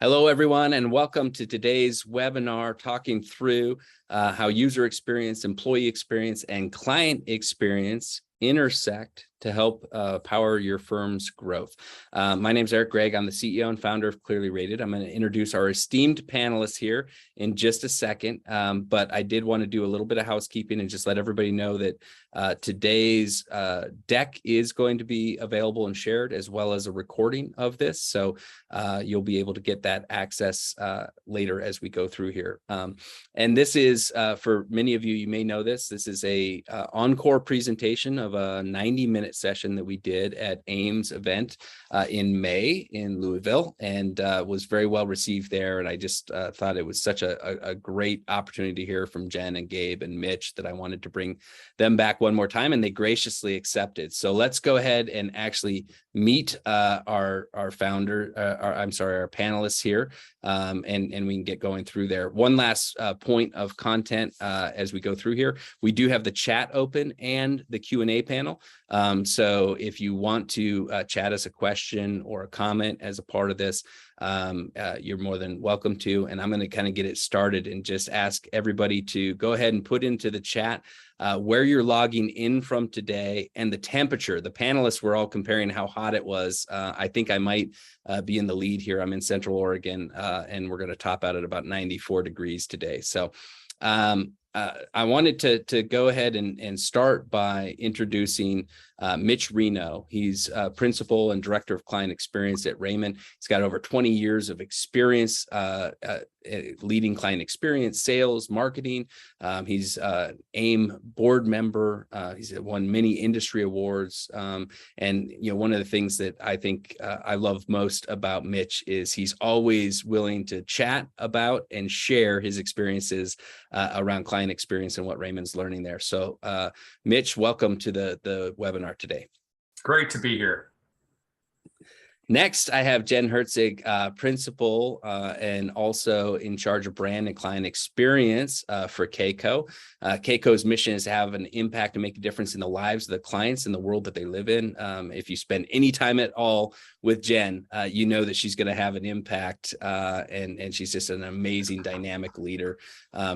Hello, everyone, and welcome to today's webinar talking through how user experience, employee experience, and client experience intersect to help power your firm's growth. My name is Eric Gregg. I'm the CEO and founder of ClearlyRated. I'm going to introduce our esteemed panelists here in just a second, but I did want to do a little bit of housekeeping and just let everybody know that today's deck is going to be available and shared, as well as a recording of this. So you'll be able to get that access later as we go through here. And this is, for many of you, you may know this is a encore presentation of a 90-minute session that we did at AAM's event in May in Louisville, and was very well received there. And I just thought it was such a great opportunity to hear from Jen and Gabe and Mitch that I wanted to bring them back one more time, and they graciously accepted. So let's go ahead and actually meet our founder, our panelists here, and we can get going through there. One last point of content as we go through here. We do have the chat open and the Q&A panel. So if you want to chat us a question or a comment as a part of this, you're more than welcome to. And I'm going to kind of get it started and just ask everybody to go ahead and put into the chat where you're logging in from today and the temperature. The panelists were all comparing how hot it was. I think I might be in the lead here. I'm in Central Oregon, and we're going to top out at about 94 degrees today. So I wanted to go ahead and start by introducing Mitch Reno. He's principal and director of client experience at Rehmann. He's got over 20 years of experience leading client experience, sales, marketing. He's AAM board member. He's won many industry awards. And one of the things that I think I love most about Mitch is he's always willing to chat about and share his experiences around client experience and what Rehmann's learning there. So Mitch, welcome to the webinar today. Great to be here. Next, I have Jen Hertzig, principal and also in charge of brand and client experience for KCoe. KCoe's mission is to have an impact and make a difference in the lives of the clients in the world that they live in. If you spend any time at all with Jen, you know that she's going to have an impact, and she's just an amazing, dynamic leader.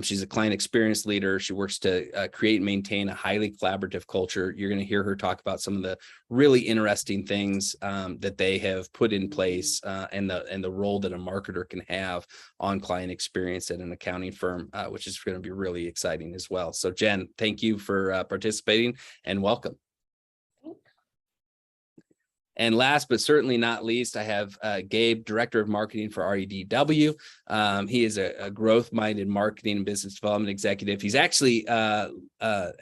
She's a client experience leader. She works to create and maintain a highly collaborative culture. You're going to hear her talk about some of the really interesting things that they have put in place, and the role that a marketer can have on client experience at an accounting firm, which is going to be really exciting as well. So Jen, thank you for participating and welcome. And last but certainly not least, I have Gabe, Director of Marketing for REDW. He is a growth-minded marketing and business development executive. He's actually, I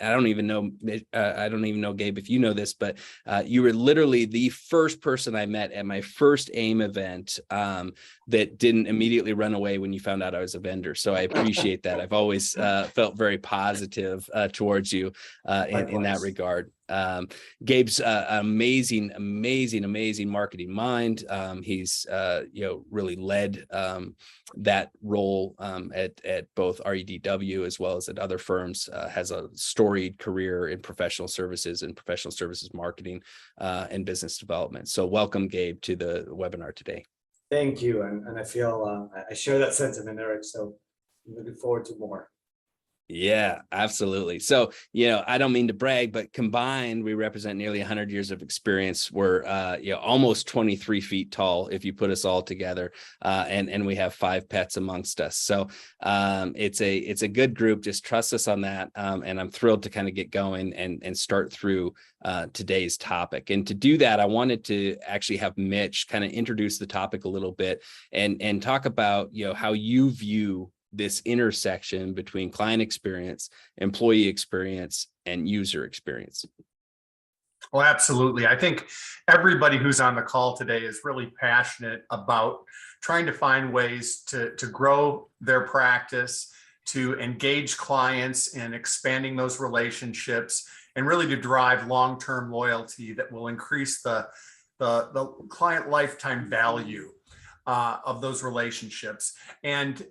don't even know, Gabe, if you know this, but you were literally the first person I met at my first AAM event that didn't immediately run away when you found out I was a vendor. So I appreciate that. I've always felt very positive towards you in that regard. Gabe's amazing marketing mind. He's really led that role at both REDW as well as at other firms. Has a storied career in professional services and professional services marketing and business development. So welcome, Gabe, to the webinar today. Thank you, and I feel I share that sentiment, Eric. So I'm looking forward to more. Yeah, absolutely. So, I don't mean to brag, but combined, we represent nearly 100 years of experience. We're, almost 23 feet tall if you put us all together, and we have 5 pets amongst us. So it's a good group. Just trust us on that. And I'm thrilled to kind of get going and start through today's topic. And to do that, I wanted to actually have Mitch kind of introduce the topic a little bit and talk about, how you view this intersection between client experience, employee experience, and user experience. Well, absolutely. I think everybody who's on the call today is really passionate about trying to find ways to grow their practice, to engage clients in expanding those relationships, and really to drive long-term loyalty that will increase the client lifetime value of those relationships. And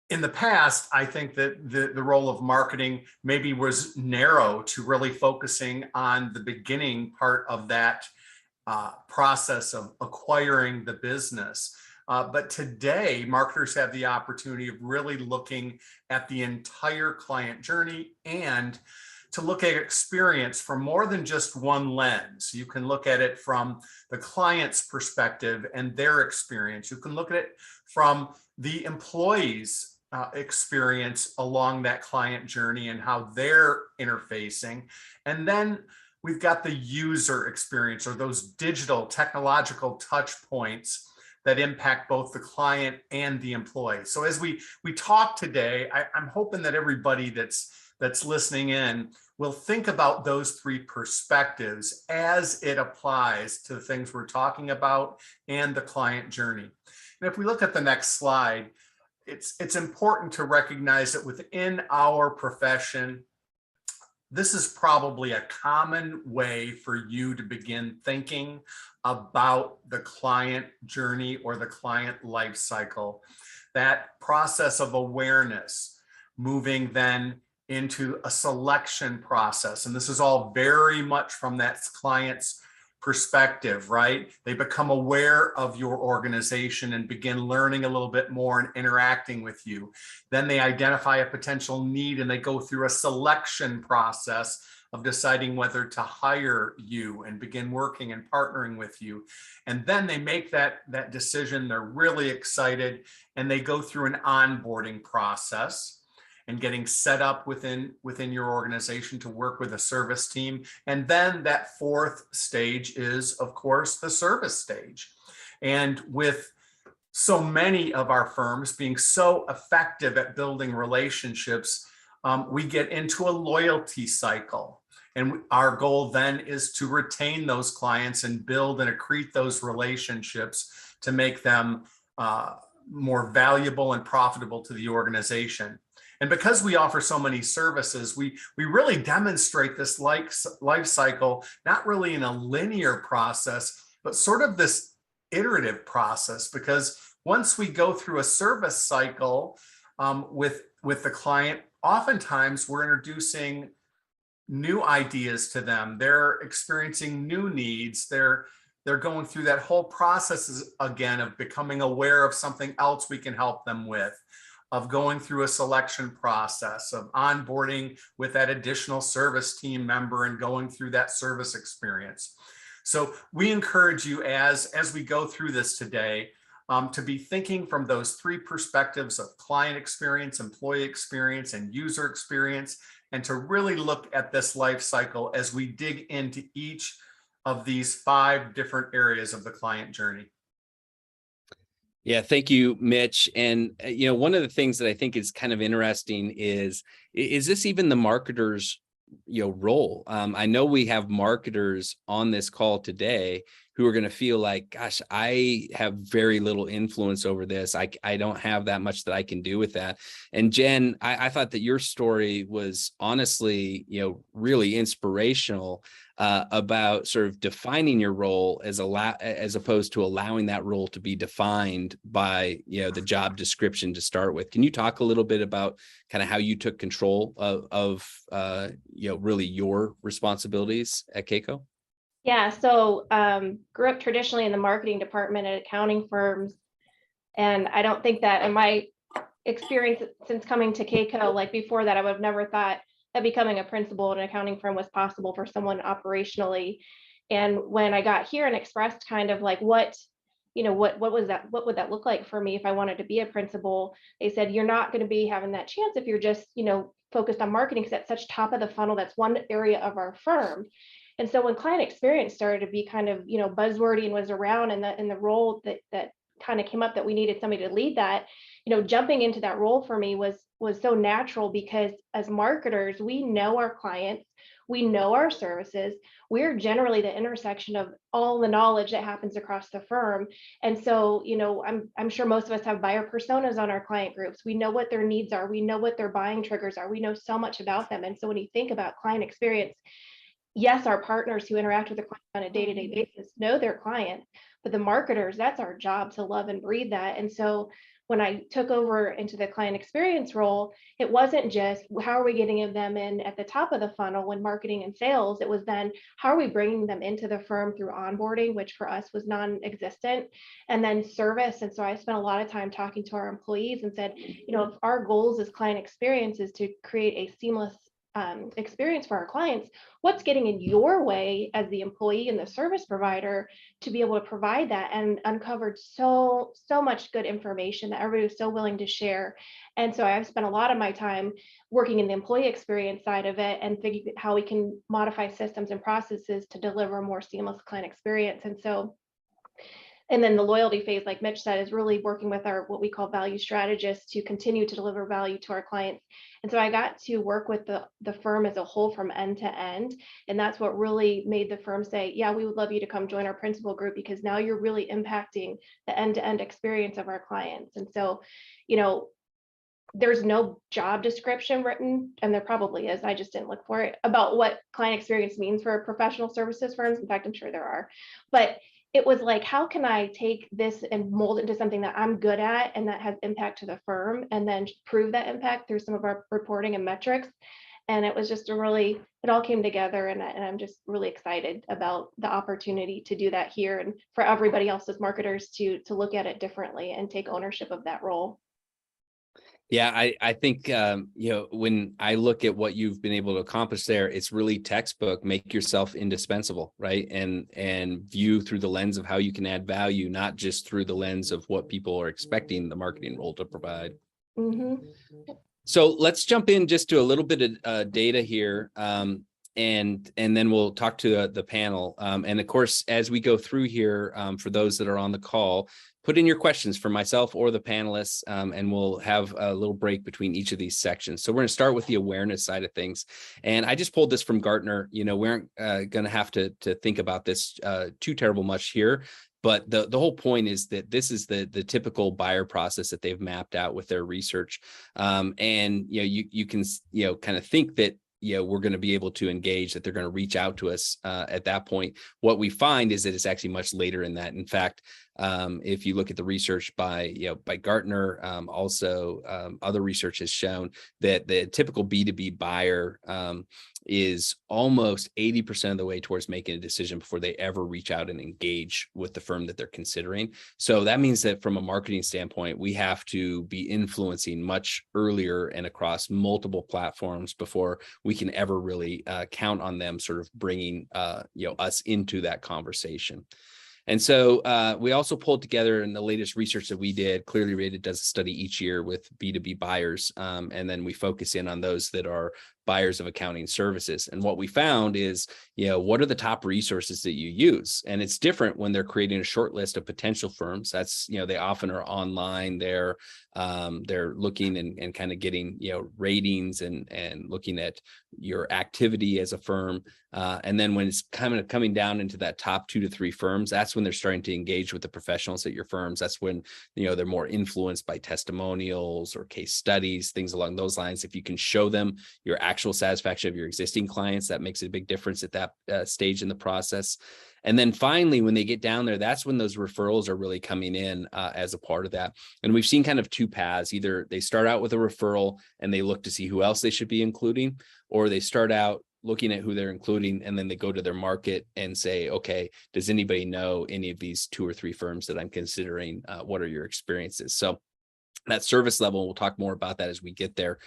in the past, I think that the role of marketing maybe was narrow to really focusing on the beginning part of that process of acquiring the business. But today, marketers have the opportunity of really looking at the entire client journey and to look at experience from more than just one lens. You can look at it from the client's perspective and their experience. You can look at it from the employee's experience along that client journey and how they're interfacing. And then we've got the user experience, or those digital technological touch points that impact both the client and the employee. So as we talk today, I'm hoping that everybody that's listening in will think about those three perspectives as it applies to the things we're talking about and the client journey. And if we look at the next slide, it's important to recognize that within our profession, this is probably a common way for you to begin thinking about the client journey or the client life cycle. That process of awareness, moving then into a selection process. And this is all very much from that client's perspective, right? They become aware of your organization and begin learning a little bit more and interacting with you. Then they identify a potential need and they go through a selection process of deciding whether to hire you and begin working and partnering with you. And then they make that decision. They're really excited and they go through an onboarding process and getting set up within your organization to work with a service team. And then that fourth stage is, of course, the service stage. And with so many of our firms being so effective at building relationships, we get into a loyalty cycle. And our goal then is to retain those clients and build and accrete those relationships to make them more valuable and profitable to the organization. And because we offer so many services, we really demonstrate this life cycle, not really in a linear process, but sort of this iterative process. Because once we go through a service cycle with the client, oftentimes we're introducing new ideas to them. They're experiencing new needs. They're going through that whole process again of becoming aware of something else we can help them with, of going through a selection process, of onboarding with that additional service team member and going through that service experience. So we encourage you as we go through this today to be thinking from those three perspectives of client experience, employee experience, and user experience, and to really look at this life cycle as we dig into each of these 5 different areas of the client journey. Yeah, thank you, Mitch. And one of the things that I think is kind of interesting is this even the marketer's role? I know we have marketers on this call today who are going to feel like, gosh, I have very little influence over this. I don't have that much that I can do with that. And Jen, I thought that your story was honestly, really inspirational about sort of defining your role as opposed to allowing that role to be defined by the job description to start with. Can you talk a little bit about kind of how you took control of really your responsibilities at KCoe? Yeah, so grew up traditionally in the marketing department at accounting firms, and I don't think that in my experience since coming to KCoe, like before that, I would have never thought that becoming a principal at an accounting firm was possible for someone operationally. And when I got here and expressed kind of like what would that look like for me if I wanted to be a principal, they said, you're not going to be having that chance if you're just, focused on marketing, because that's such top of the funnel. That's one area of our firm. And so when client experience started to be kind of, buzzwordy and was around in the role that kind of came up that we needed somebody to lead that, jumping into that role for me was so natural, because as marketers, we know our clients, we know our services. We're generally the intersection of all the knowledge that happens across the firm. And so, I'm sure most of us have buyer personas on our client groups. We know what their needs are. We know what their buying triggers are. We know so much about them. And so when you think about client experience, yes, our partners who interact with the client on a day-to-day basis know their client, but the marketers, that's our job to love and breathe that. And so when I took over into the client experience role, it wasn't just how are we getting them in at the top of the funnel when marketing and sales, it was then how are we bringing them into the firm through onboarding, which for us was non-existent, and then service. And so I spent a lot of time talking to our employees and said, if our goals as client experience is to create a seamless experience for our clients, what's getting in your way as the employee and the service provider to be able to provide that, and uncovered so much good information that everybody was so willing to share. And so I've spent a lot of my time working in the employee experience side of it and figuring how we can modify systems and processes to deliver a more seamless client experience. And then the loyalty phase, like Mitch said, is really working with our what we call value strategists to continue to deliver value to our clients. And so I got to work with the firm as a whole from end to end. And that's what really made the firm say, yeah, we would love you to come join our principal group, because now you're really impacting the end-to-end experience of our clients. And so, there's no job description written, and there probably is, I just didn't look for it, about what client experience means for professional services firms. In fact, I'm sure there are. But it was like, how can I take this and mold it into something that I'm good at and that has impact to the firm, and then prove that impact through some of our reporting and metrics. And it was just it all came together, and I'm just really excited about the opportunity to do that here, and for everybody else as marketers to look at it differently and take ownership of that role. Yeah, I think, when I look at what you've been able to accomplish there, it's really textbook, make yourself indispensable, right? And view through the lens of how you can add value, not just through the lens of what people are expecting the marketing role to provide. Mm-hmm. So let's jump in just to a little bit of data here. And then we'll talk to the panel. And of course, as we go through here, for those that are on the call, put in your questions for myself or the panelists, and we'll have a little break between each of these sections. So we're going to start with the awareness side of things. And I just pulled this from Gartner. We aren't going to have to think about this too terrible much here. But the whole point is that this is the typical buyer process that they've mapped out with their research. And you can kind of think that we're going to be able to engage, that they're going to reach out to us at that point. What we find is that it's actually much later in that. In fact, if you look at the research by Gartner, also other research has shown that the typical B2B buyer is almost 80% of the way towards making a decision before they ever reach out and engage with the firm that they're considering. So that means that from a marketing standpoint, we have to be influencing much earlier and across multiple platforms before we can ever really count on them sort of bringing us into that conversation. And so we also pulled together in the latest research that we did. ClearlyRated does a study each year with B2B buyers, and then we focus in on those that are buyers of accounting services. And what we found is, what are the top resources that you use? And it's different when they're creating a short list of potential firms. That's, they often are online. They're looking and kind of getting, ratings and looking at your activity as a firm. And then when it's kind of coming down into that top 2 to 3 firms, that's when they're starting to engage with the professionals at your firms. That's when, they're more influenced by testimonials or case studies, things along those lines. If you can show them your actual satisfaction of your existing clients, that makes a big difference at that stage in the process. And then finally, when they get down there, that's when those referrals are really coming in as a part of that. And we've seen kind of 2 paths. Either they start out with a referral and they look to see who else they should be including, or they start out looking at who they're including, and then they go to their market and say, okay, does anybody know any of these 2 or 3 firms that I'm considering? What are your experiences? So that service level, we'll talk more about that as we get there,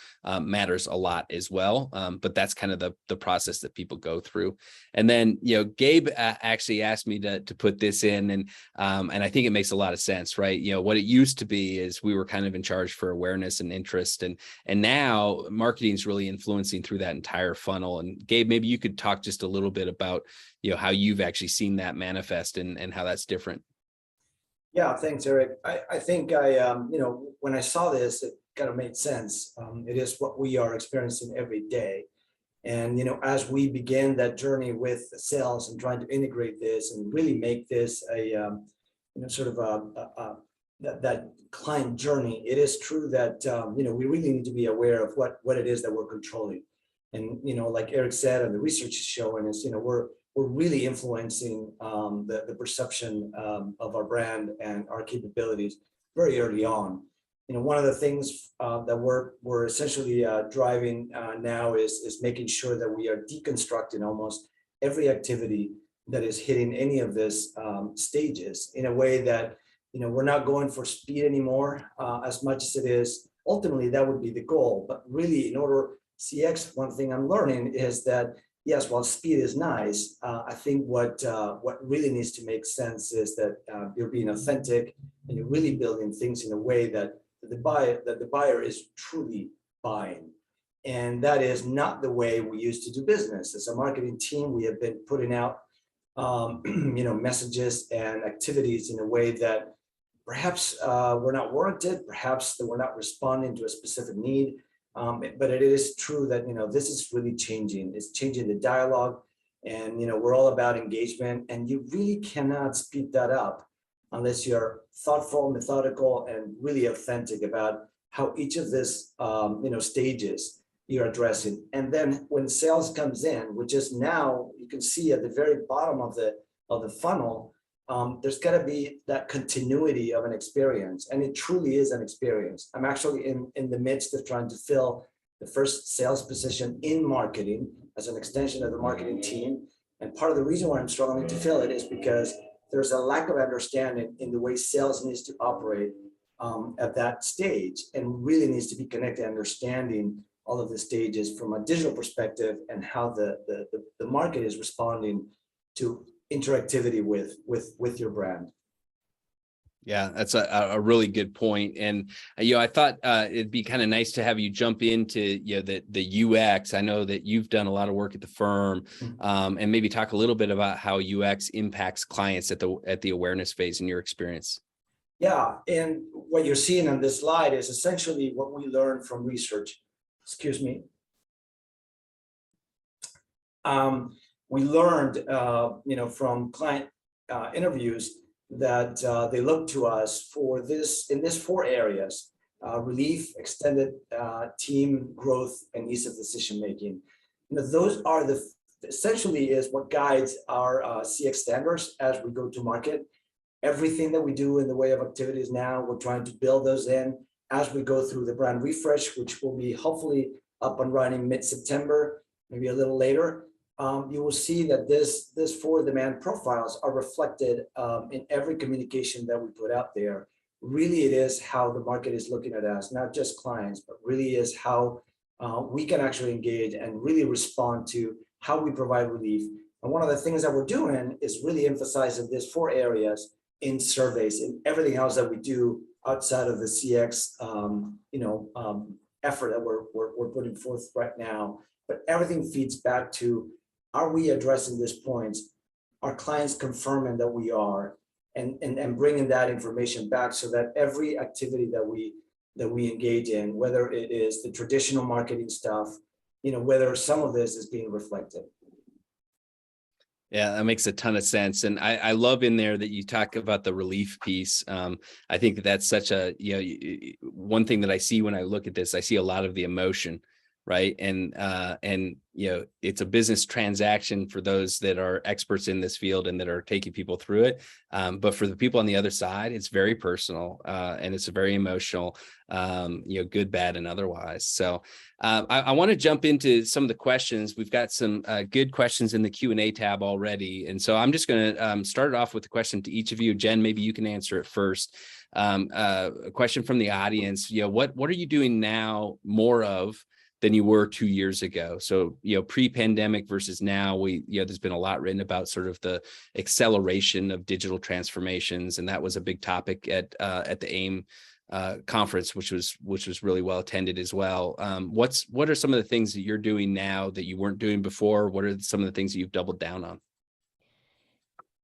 matters a lot as well. But that's kind of the process that people go through. And then, Gabe actually asked me to put this in, and I think it makes a lot of sense, right? What it used to be is we were kind of in charge for awareness and interest, and now marketing is really influencing through that entire funnel. And Gabe, maybe you could talk just a little bit about, how you've actually seen that manifest and how that's different. Yeah, thanks, Eric. I think when I saw this, it kind of made sense. It is what we are experiencing every day. And, as we begin that journey with sales and trying to integrate this and really make this a, sort of that client journey, it is true that, we really need to be aware of what it is that we're controlling. And, like Eric said, and the research is showing us, we're really influencing the perception of our brand and our capabilities very early on. one of the things that we're essentially driving now is making sure that we are deconstructing almost every activity that is hitting any of these stages in a way that, we're not going for speed anymore as much as it is. Ultimately, that would be the goal. But really, in order CX, one thing I'm learning is that, yes, while speed is nice, I think what really needs to make sense is that you're being authentic and you're really building things in a way that the buyer is truly buying. And that is not the way we used to do business. As a marketing team, we have been putting out messages and activities in a way that perhaps were not warranted, perhaps that we're not responding to a specific need. But it is true that, this is really changing. It's changing the dialogue, and, we're all about engagement, and you really cannot speed that up unless you're thoughtful, methodical, and really authentic about how each of these, stages you're addressing. And then when sales comes in, which is now, you can see at the very bottom of the funnel, there's got to be that continuity of an experience, and it truly is an experience. I'm actually in the midst of trying to fill the first sales position in marketing as an extension of the marketing team. And part of the reason why I'm struggling to fill it is because there's a lack of understanding in the way sales needs to operate at that stage, and really needs to be connected, understanding all of the stages from a digital perspective and how the market is responding to interactivity with your brand. Yeah, that's a really good point. And, I thought it'd be kind of nice to have you jump into, the UX. I know that you've done a lot of work at the firm, and maybe talk a little bit about how UX impacts clients at the awareness phase in your experience. Yeah, and what you're seeing on this slide is essentially what we learned from research. Excuse me. We learned, from client interviews that they look to us for this in these 4 areas: relief, extended team growth, and ease of decision making. Those are essentially is what guides our CX standards as we go to market. Everything that we do in the way of activities now, we're trying to build those in as we go through the brand refresh, which will be hopefully up and running mid-September, maybe a little later. You will see that this 4 demand profiles are reflected in every communication that we put out there. Really, it is how the market is looking at us, not just clients, but really is how we can actually engage and really respond to how we provide relief. And one of the things that we're doing is really emphasizing these 4 areas in surveys and everything else that we do outside of the CX, effort that we're putting forth right now. But everything feeds back to: are we addressing these points? Are clients confirming that we are, and bringing that information back so that every activity that we engage in, whether it is the traditional marketing stuff, whether some of this is being reflected. Yeah, that makes a ton of sense. And I love in there that you talk about the relief piece. I think that's such a, one thing that I see when I look at this, I see a lot of the emotion, right? And it's a business transaction for those that are experts in this field and that are taking people through it. But for the people on the other side, it's very personal, and it's very emotional, good, bad, and otherwise. So I want to jump into some of the questions. We've got some good questions in the Q&A tab already. And so I'm just going to start it off with a question to each of you. Jen, maybe you can answer it first. A question from the audience. What are you doing now more of than you were 2 years ago? So, pre-pandemic versus now, there's been a lot written about sort of the acceleration of digital transformations. And that was a big topic at the AAM conference, which was really well attended as well. What are some of the things that you're doing now that you weren't doing before? What are some of the things that you've doubled down on?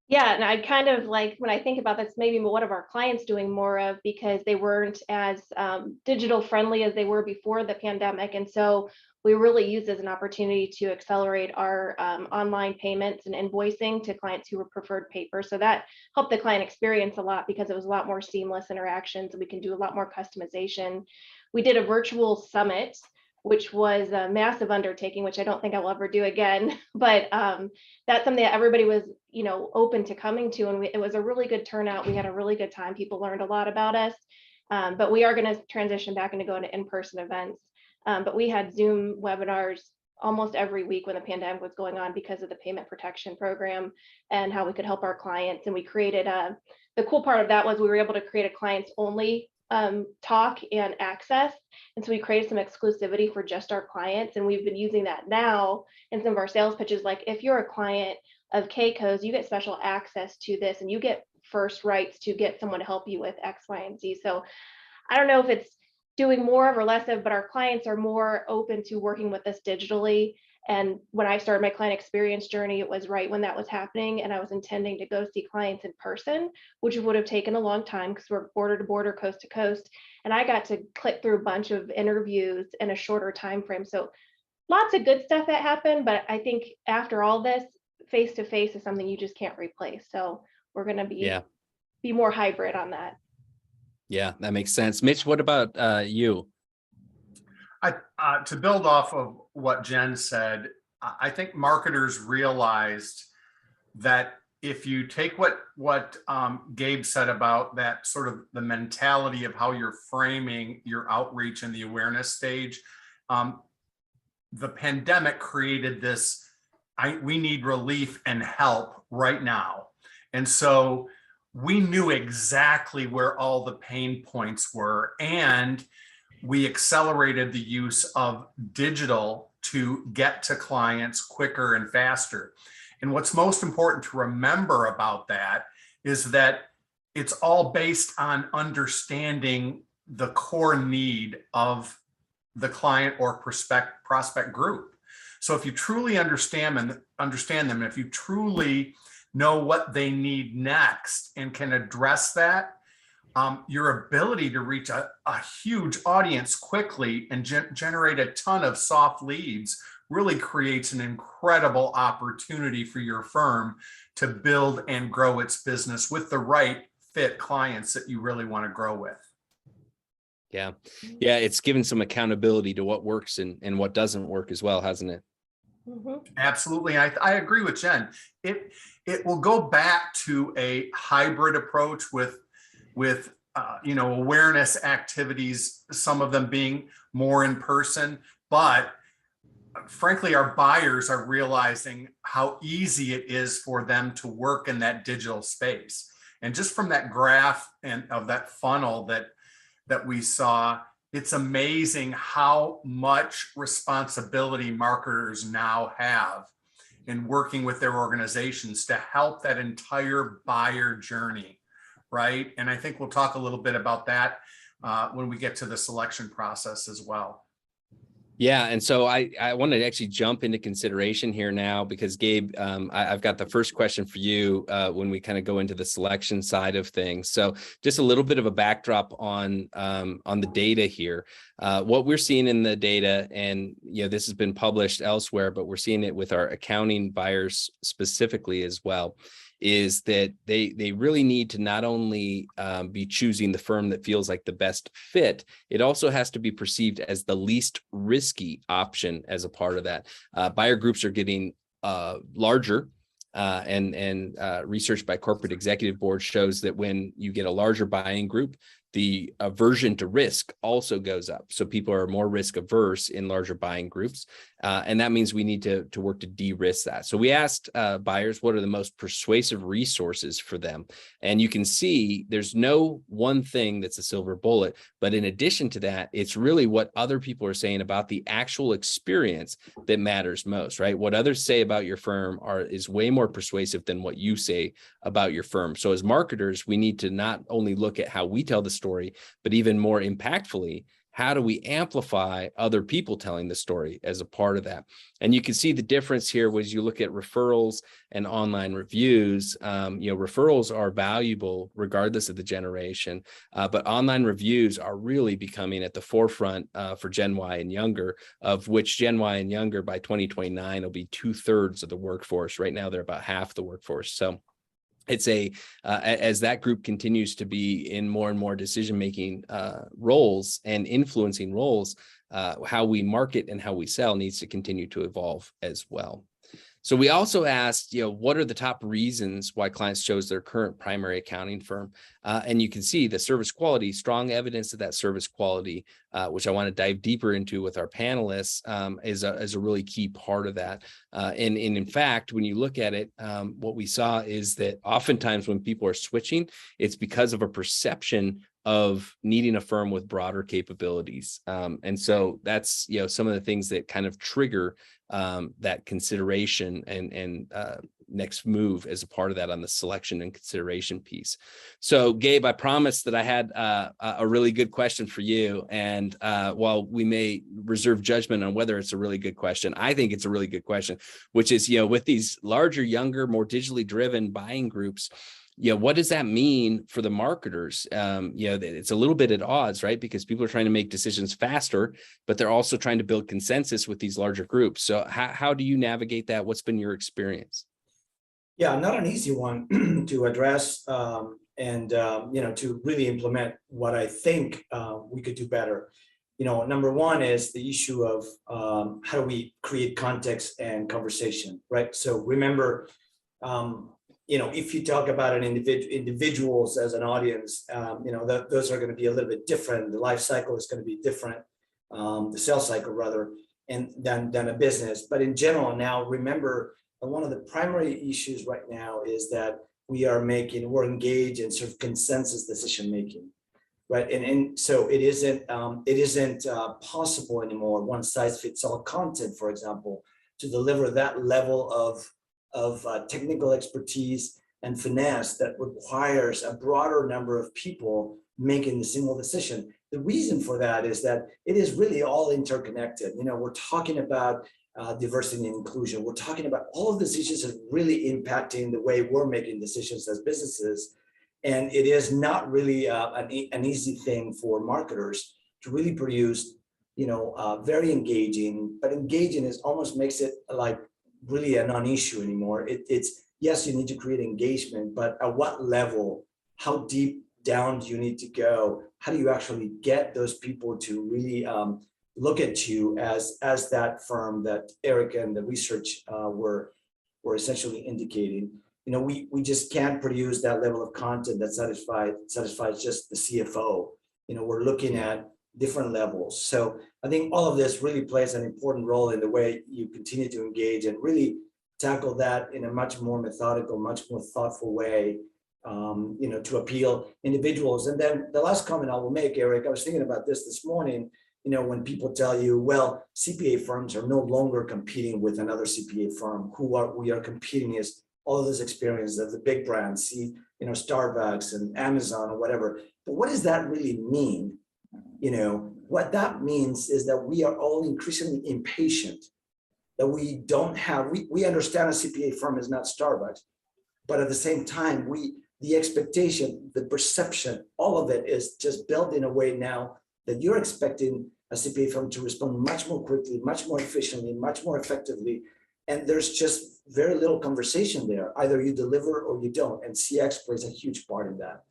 Yeah, and I kind of like, when I think about this, maybe what of our clients doing more of, because they weren't as digital friendly as they were before the pandemic. And so we really used as an opportunity to accelerate our online payments and invoicing to clients who were preferred paper. So that helped the client experience a lot because it was a lot more seamless interactions, and we can do a lot more customization. We did a virtual summit, which was a massive undertaking, which I don't think I'll ever do again. But that's something that everybody was, open to coming to. And it was a really good turnout. We had a really good time. People learned a lot about us. But we are going to transition back into going to in-person events. But we had Zoom webinars almost every week when the pandemic was going on because of the payment protection program and how we could help our clients. And we created the cool part of that was we were able to create a clients only talk and access. And so we created some exclusivity for just our clients. And we've been using that now in some of our sales pitches. Like if you're a client of KCoe's, you get special access to this and you get first rights to get someone to help you with X, Y, and Z. So I don't know if it's doing more of or less of, but our clients are more open to working with us digitally. And when I started my client experience journey, it was right when that was happening. And I was intending to go see clients in person, which would have taken a long time because we're border to border, coast to coast. And I got to click through a bunch of interviews in a shorter time frame. So lots of good stuff that happened. But I think after all this, face to face is something you just can't replace. So we're going to be more hybrid on that. Yeah, that makes sense. Mitch, what about you? To build off of what Jen said, I think marketers realized that if you take what Gabe said about that sort of the mentality of how you're framing your outreach in the awareness stage, the pandemic created this, we need relief and help right now. And so we knew exactly where all the pain points were, and we accelerated the use of digital to get to clients quicker and faster. And what's most important to remember about that is that it's all based on understanding the core need of the client or prospect group. So if you truly understand them, and if you truly know what they need next and can address that, your ability to reach a huge audience quickly and generate a ton of soft leads really creates an incredible opportunity for your firm to build and grow its business with the right fit clients that you really want to grow with. Yeah, it's given some accountability to what works and what doesn't work as well, hasn't it? Mm-hmm. Absolutely. I agree with Jen. It will go back to a hybrid approach with awareness activities, some of them being more in person, but frankly, our buyers are realizing how easy it is for them to work in that digital space. And just from that graph and of that funnel that we saw, it's amazing how much responsibility marketers now have in working with their organizations to help that entire buyer journey, right? And I think we'll talk a little bit about that when we get to the selection process as well. Yeah, and so I wanted to actually jump into consideration here now because Gabe, I've got the first question for you when we kind of go into the selection side of things. So just a little bit of a backdrop on the data here. What we're seeing in the data, and this has been published elsewhere, but we're seeing it with our accounting buyers specifically as well, is that they really need to not only be choosing the firm that feels like the best fit, it also has to be perceived as the least risky option as a part of that. Buyer groups are getting larger, and research by corporate executive board shows that when you get a larger buying group, the aversion to risk also goes up. So people are more risk averse in larger buying groups. And that means we need to work to de-risk that. So we asked buyers, what are the most persuasive resources for them? And you can see there's no one thing that's a silver bullet, but in addition to that, it's really what other people are saying about the actual experience that matters most, right? What others say about your firm is way more persuasive than what you say about your firm. So as marketers, we need to not only look at how we tell the story, but even more impactfully, how do we amplify other people telling the story as a part of that? And you can see the difference here as you look at referrals and online reviews. Referrals are valuable regardless of the generation, but online reviews are really becoming at the forefront for Gen Y and younger, of which Gen Y and younger by 2029 will be 2/3 of the workforce. Right now, they're about half the workforce. So it's as that group continues to be in more and more decision-making roles and influencing roles, how we market and how we sell needs to continue to evolve as well. So we also asked, what are the top reasons why clients chose their current primary accounting firm? And you can see the service quality, strong evidence of that service quality, which I want to dive deeper into with our panelists, is a really key part of that. And in fact, when you look at it, what we saw is that oftentimes when people are switching, it's because of a perception of needing a firm with broader capabilities. And so that's, some of the things that kind of trigger that consideration and next move as a part of that on the selection and consideration piece. So Gabe, I promised that I had a really good question for you. And while we may reserve judgment on whether it's a really good question, I think it's a really good question, which is, with these larger, younger, more digitally driven buying groups, what does that mean for the marketers? It's a little bit at odds, right? Because people are trying to make decisions faster, but they're also trying to build consensus with these larger groups. So how do you navigate that? What's been your experience? Yeah, not an easy one to address and to really implement what I think we could do better. Number one is the issue of how do we create context and conversation, right? So remember, if you talk about an individuals as an audience, those are going to be a little bit different. The life cycle is going to be different, the sales cycle rather, and than a business. But in general, now remember, one of the primary issues right now is that we're engaged in sort of consensus decision making, right? And so it isn't possible anymore, one size fits all content, for example, to deliver that level of technical expertise and finesse that requires a broader number of people making the single decision. The reason for that is that it is really all interconnected. We're talking about diversity and inclusion. We're talking about all of these issues that really impacting the way we're making decisions as businesses. And it is not really an easy thing for marketers to really produce, very engaging, but engaging is almost makes it like really a non-issue anymore. It's yes, you need to create engagement, but at what level? How deep down do you need to go? How do you actually get those people to really look at you as that firm that Eric and the research were essentially indicating? We just can't produce that level of content that satisfies just the CFO. We're looking at different levels. So I think all of this really plays an important role in the way you continue to engage and really tackle that in a much more methodical, much more thoughtful way, to appeal individuals. And then the last comment I will make, Eric, I was thinking about this morning, when people tell you, well, CPA firms are no longer competing with another CPA firm. We are competing is all of this experience of the big brands, Starbucks and Amazon or whatever. But what does that really mean? What that means is that we are all increasingly impatient, that we don't have, we understand a CPA firm is not Starbucks, but at the same time, the expectation, the perception, all of it is just built in a way now that you're expecting a CPA firm to respond much more quickly, much more efficiently, much more effectively. And there's just very little conversation there. Either you deliver or you don't. And CX plays a huge part in that.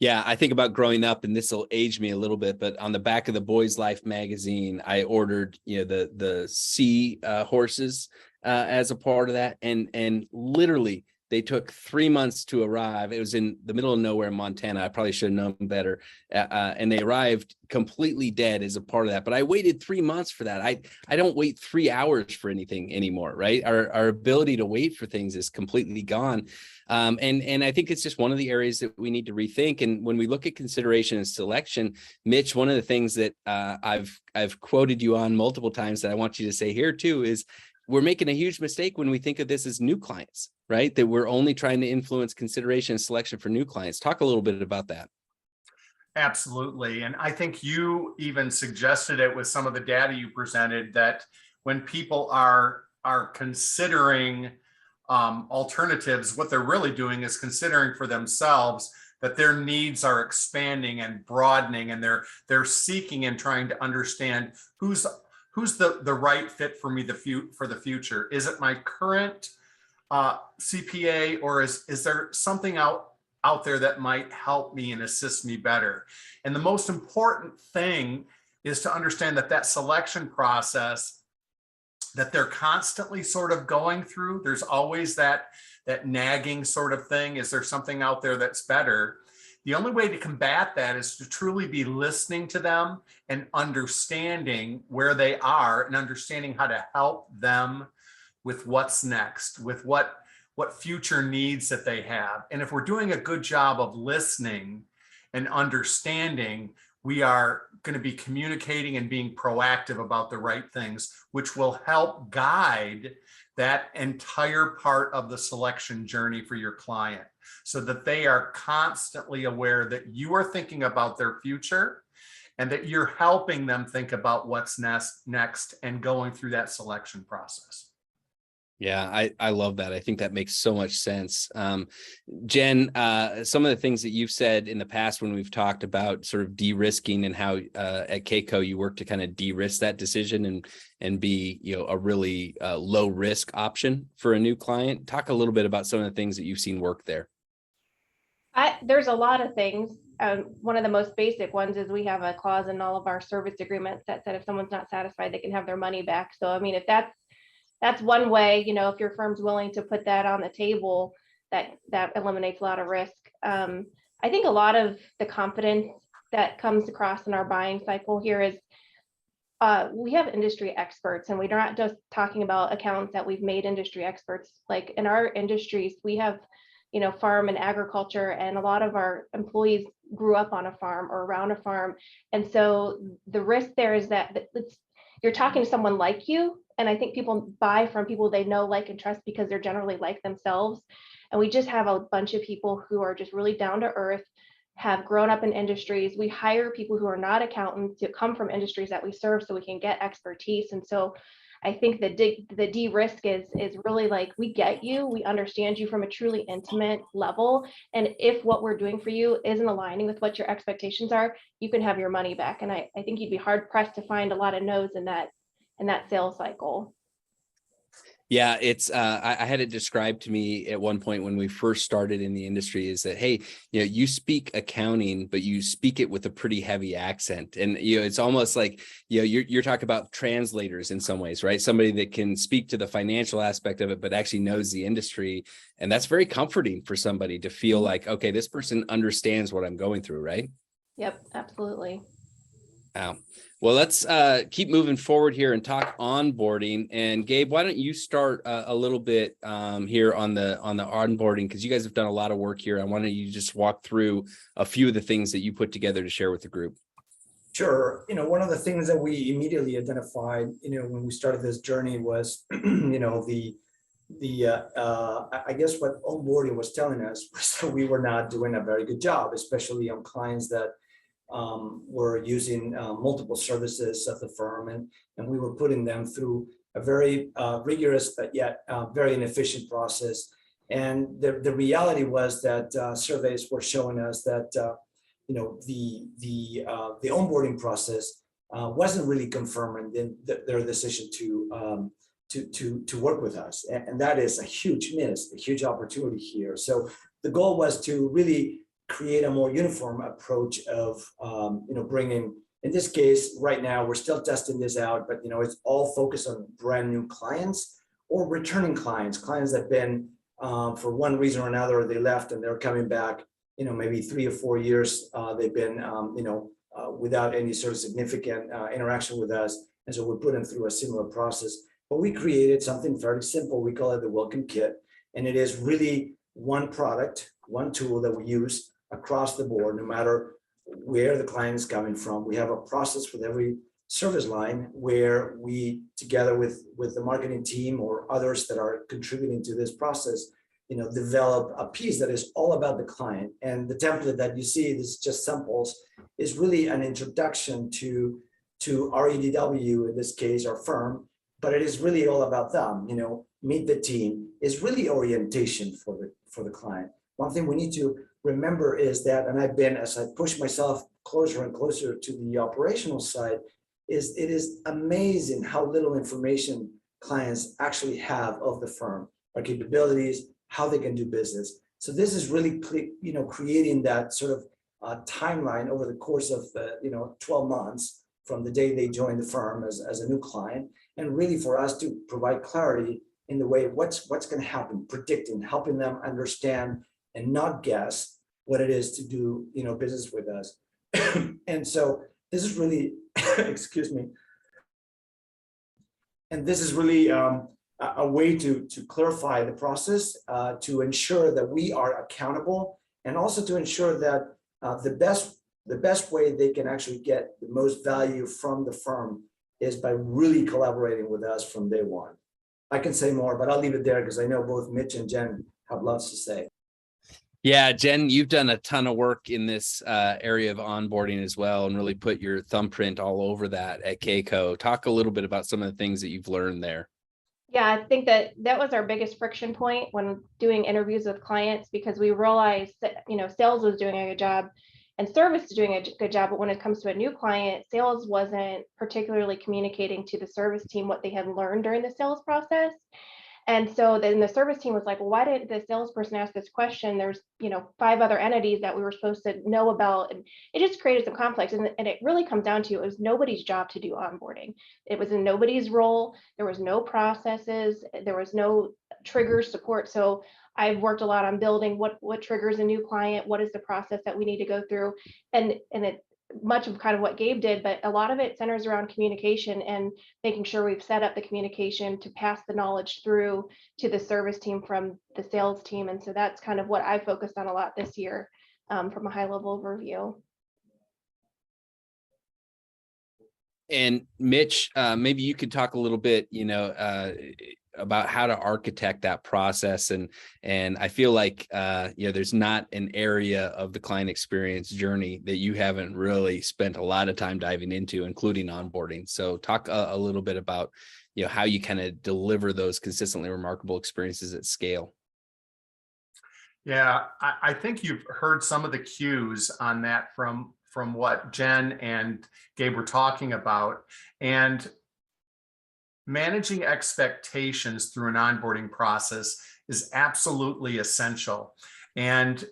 Yeah, I think about growing up, and this will age me a little bit, but on the back of the Boys Life magazine, I ordered, the sea horses as a part of that. And literally they took 3 months to arrive. It was in the middle of nowhere in Montana. I probably should have known better. And they arrived completely dead as a part of that. But I waited 3 months for that. I don't wait 3 hours for anything anymore, right? Our ability to wait for things is completely gone. And I think it's just one of the areas that we need to rethink. And when we look at consideration and selection, Mitch, one of the things that I've quoted you on multiple times that I want you to say here too is we're making a huge mistake when we think of this as new clients, right? That we're only trying to influence consideration and selection for new clients. Talk a little bit about that. Absolutely. And I think you even suggested it with some of the data you presented, that when people are considering alternatives, what they're really doing is considering for themselves that their needs are expanding and broadening, and they're seeking and trying to understand who's the right fit for me for the future. Is it my current CPA, or is there something out there that might help me and assist me better? And the most important thing is to understand that selection process that they're constantly sort of going through. There's always that nagging sort of thing. Is there something out there that's better? The only way to combat that is to truly be listening to them and understanding where they are and understanding how to help them with what's next, with what future needs that they have. And if we're doing a good job of listening and understanding, we are going to be communicating and being proactive about the right things, which will help guide that entire part of the selection journey for your client, so that they are constantly aware that you are thinking about their future and that you're helping them think about what's next and going through that selection process. Yeah, I love that. I think that makes so much sense. Jen, some of the things that you've said in the past when we've talked about sort of de-risking and how at KCoe you work to kind of de-risk that decision and be, a really low risk option for a new client. Talk a little bit about some of the things that you've seen work there. There's a lot of things. One of the most basic ones is we have a clause in all of our service agreements that said if someone's not satisfied, they can have their money back. So, I mean, if that's one way, if your firm's willing to put that on the table, that eliminates a lot of risk. I think a lot of the confidence that comes across in our buying cycle here is we have industry experts, and we're not just talking about accountants that we've made industry experts. Like in our industries, we have, farm and agriculture, and a lot of our employees grew up on a farm or around a farm. And so the risk there is that you're talking to someone like you. And I think people buy from people they know, like, and trust because they're generally like themselves. And we just have a bunch of people who are just really down to earth, have grown up in industries. We hire people who are not accountants to come from industries that we serve so we can get expertise. And so I think the de-risk is really like, we get you, we understand you from a truly intimate level. And if what we're doing for you isn't aligning with what your expectations are, you can have your money back. And I think you'd be hard pressed to find a lot of no's in that sales cycle. Yeah, it's I had it described to me at one point when we first started in the industry is that, hey, you speak accounting, but you speak it with a pretty heavy accent. And, it's almost like, you're talking about translators in some ways, right? Somebody that can speak to the financial aspect of it, but actually knows the industry. And that's very comforting for somebody to feel like, okay, this person understands what I'm going through, right? Yep, absolutely. Wow. Well, let's keep moving forward here and talk onboarding. And Gabe, why don't you start a little bit here on the onboarding, because you guys have done a lot of work here. And why don't you just walk through a few of the things that you put together to share with the group? Sure. One of the things that we immediately identified, when we started this journey was, I guess what onboarding was telling us was that we were not doing a very good job, especially on clients that were using multiple services of the firm, and we were putting them through a very rigorous but yet very inefficient process. And the reality was that surveys were showing us that the onboarding process wasn't really confirming their decision to work with us, and that is a huge miss, a huge opportunity here. So the goal was to really create a more uniform approach of, bringing, in this case, right now, we're still testing this out, but, it's all focused on brand new clients or returning clients that have been, for one reason or another, they left and they're coming back, maybe 3 or 4 years, they've been, without any sort of significant interaction with us. And so we put them through a similar process, but we created something very simple. We call it the Welcome Kit. And it is really one product, one tool that we use across the board, no matter where the client is coming from. We have a process with every service line where we, together with the marketing team or others that are contributing to this process, develop a piece that is all about the client. And the template that you see, this is just samples, is really an introduction to REDW, in this case, our firm, but it is really all about them. Meet the team is really orientation for the client. One thing we need to remember is that, and as I push myself closer and closer to the operational side, it is amazing how little information clients actually have of the firm, our capabilities, how they can do business. So this is really, creating that sort of timeline over the course of 12 months from the day they join the firm as a new client. and really for us to provide clarity in the way what's going to happen, predicting, helping them understand and not guess what it is to do, business with us. And so this is really, excuse me, and this is really a way to clarify the process, to ensure that we are accountable, and also to ensure that the best way they can actually get the most value from the firm is by really collaborating with us from day one. I can say more, but I'll leave it there because I know both Mitch and Jen have lots to say. Yeah, Jen, you've done a ton of work in this area of onboarding as well, and really put your thumbprint all over that at KCoe. Talk a little bit about some of the things that you've learned there. Yeah, I think that was our biggest friction point when doing interviews with clients, because we realized that, sales was doing a good job and service is doing a good job. But when it comes to a new client, sales wasn't particularly communicating to the service team what they had learned during the sales process. And so then the service team was like, well, why did the salesperson ask this question? There's, 5 other entities that we were supposed to know about. And it just created some conflicts. And it really comes down to, it was nobody's job to do onboarding. It was in nobody's role. There was no processes. There was no trigger support. So I've worked a lot on building what triggers a new client, what is the process that we need to go through. And it much of kind of what Gabe did, but a lot of it centers around communication and making sure we've set up the communication to pass the knowledge through to the service team from the sales team. And so that's kind of what I focused on a lot this year, from a high level overview. And Mitch, maybe you could talk a little bit, about how to architect that process. And I feel like, there's not an area of the client experience journey that you haven't really spent a lot of time diving into, including onboarding. So talk a little bit about, how you kind of deliver those consistently remarkable experiences at scale. Yeah, I think you've heard some of the cues on that from what Jen and Gabe were talking about. And managing expectations through an onboarding process is absolutely essential. And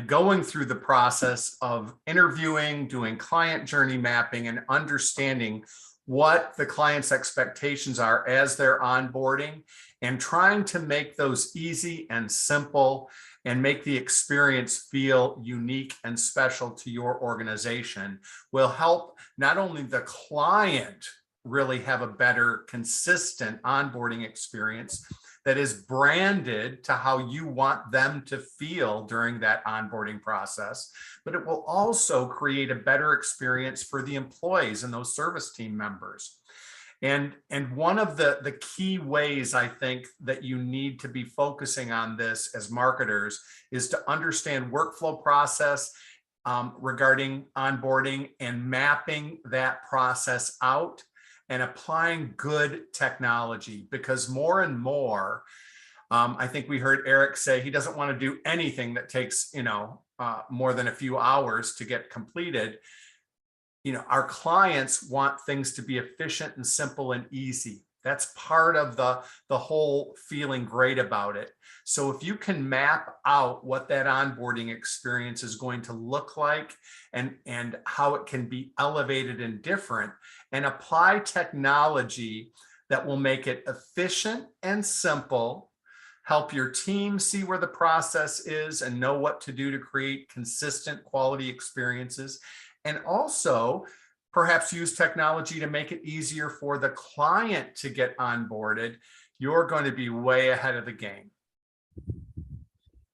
going through the process of interviewing, doing client journey mapping, and understanding what the client's expectations are as they're onboarding, and trying to make those easy and simple and make the experience feel unique and special to your organization will help not only the client really have a better, consistent onboarding experience that is branded to how you want them to feel during that onboarding process, but it will also create a better experience for the employees and those service team members. And one of the key ways I think that you need to be focusing on this as marketers is to understand workflow process regarding onboarding and mapping that process out and applying good technology, because more and more, I think we heard Eric say he doesn't want to do anything that takes, more than a few hours to get completed. Our clients want things to be efficient and simple and easy. That's part of the whole feeling great about it. So if you can map out what that onboarding experience is going to look like and how it can be elevated and different, and apply technology that will make it efficient and simple, help your team see where the process is and know what to do to create consistent quality experiences, and also perhaps use technology to make it easier for the client to get onboarded, you're going to be way ahead of the game.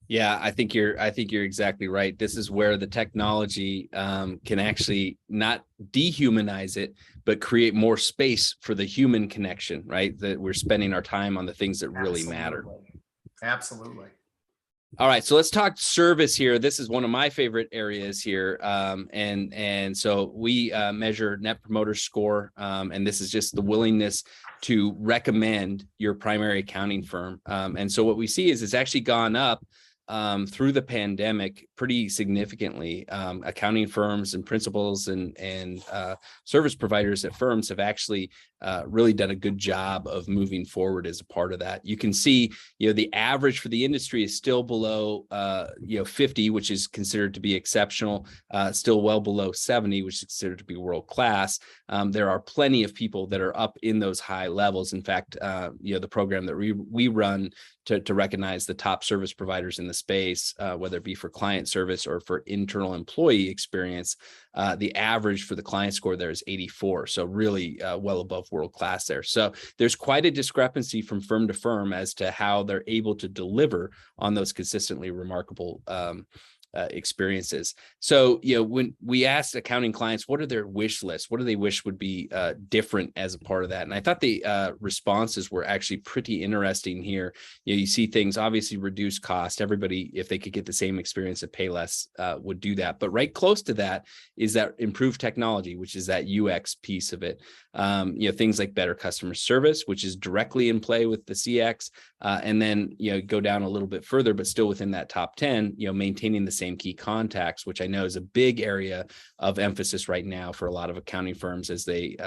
Yeah, I think you're exactly right. This is where the technology can actually not dehumanize it, but create more space for the human connection, right? That we're spending our time on the things that really matter. Absolutely. All right, so let's talk service here. This is one of my favorite areas here. And so we measure Net Promoter Score, and this is just the willingness to recommend your primary accounting firm. And so what we see is it's actually gone up through the pandemic pretty significantly. Accounting firms and principals and service providers at firms have actually really done a good job of moving forward as a part of that. You can see, the average for the industry is still below, 50, which is considered to be exceptional, still well below 70, which is considered to be world class. There are plenty of people that are up in those high levels. In fact, the program that we run to recognize the top service providers in the space, whether it be for client service or for internal employee experience, the average for the client score there is 84. So really well above world class there. So there's quite a discrepancy from firm to firm as to how they're able to deliver on those consistently remarkable experiences. So, when we asked accounting clients, what are their wish lists? What do they wish would be different as a part of that? And I thought the responses were actually pretty interesting here. You see things, obviously reduce cost. Everybody, if they could get the same experience at pay less, would do that. But right close to that is that improved technology, which is that UX piece of it. Things like better customer service, which is directly in play with the CX. And then, go down a little bit further, but still within that top 10, maintaining the same key contacts, which I know is a big area of emphasis right now for a lot of accounting firms as they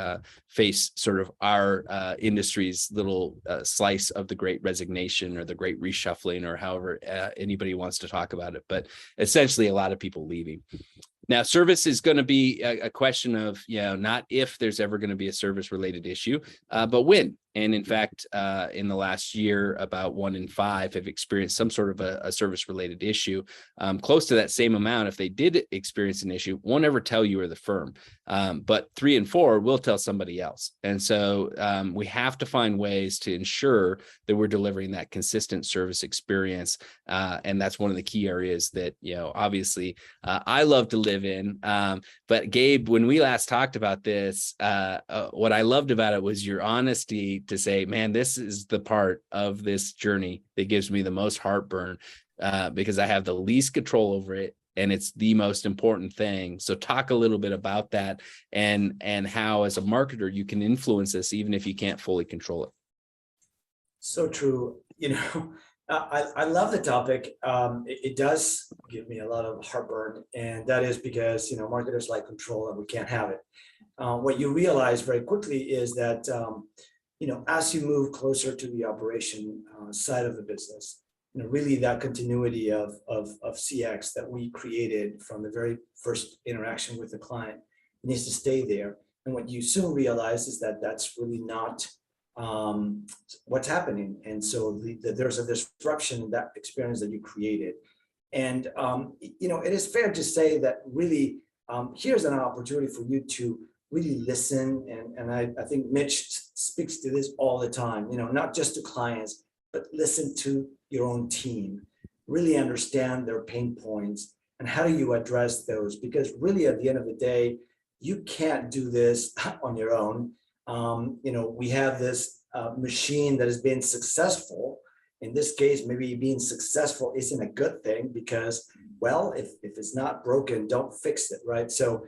face sort of our industry's little slice of the great resignation or the great reshuffling, or however anybody wants to talk about it. But essentially a lot of people leaving. Now, service is going to be a question of, not if there's ever going to be a service related issue, but when. And in fact, in the last year, about 1 in 5 have experienced some sort of a service related issue. Close to that same amount, if they did experience an issue, won't ever tell you or the firm. But 3 in 4 will tell somebody else. And so we have to find ways to ensure that we're delivering that consistent service experience. And that's one of the key areas that, obviously I love to live in. But Gabe, when we last talked about this, what I loved about it was your honesty to say, man, this is the part of this journey that gives me the most heartburn because I have the least control over it. And it's the most important thing. So talk a little bit about that and how as a marketer, you can influence this, even if you can't fully control it. So true. I love the topic. It does give me a lot of heartburn, and that is because, marketers like control and we can't have it. What you realize very quickly is that, as you move closer to the operation side of the business, really that continuity of CX that we created from the very first interaction with the client needs to stay there. And what you soon realize is that that's really not what's happening. And so there's a disruption in that experience that you created. And, it is fair to say that really here's an opportunity for you to really listen. And I think Mitch speaks to this all the time, not just to clients, but listen to your own team, really understand their pain points and how do you address those? Because really at the end of the day, you can't do this on your own. We have this machine that has been successful. In this case, maybe being successful isn't a good thing because, well, if it's not broken, don't fix it, right? So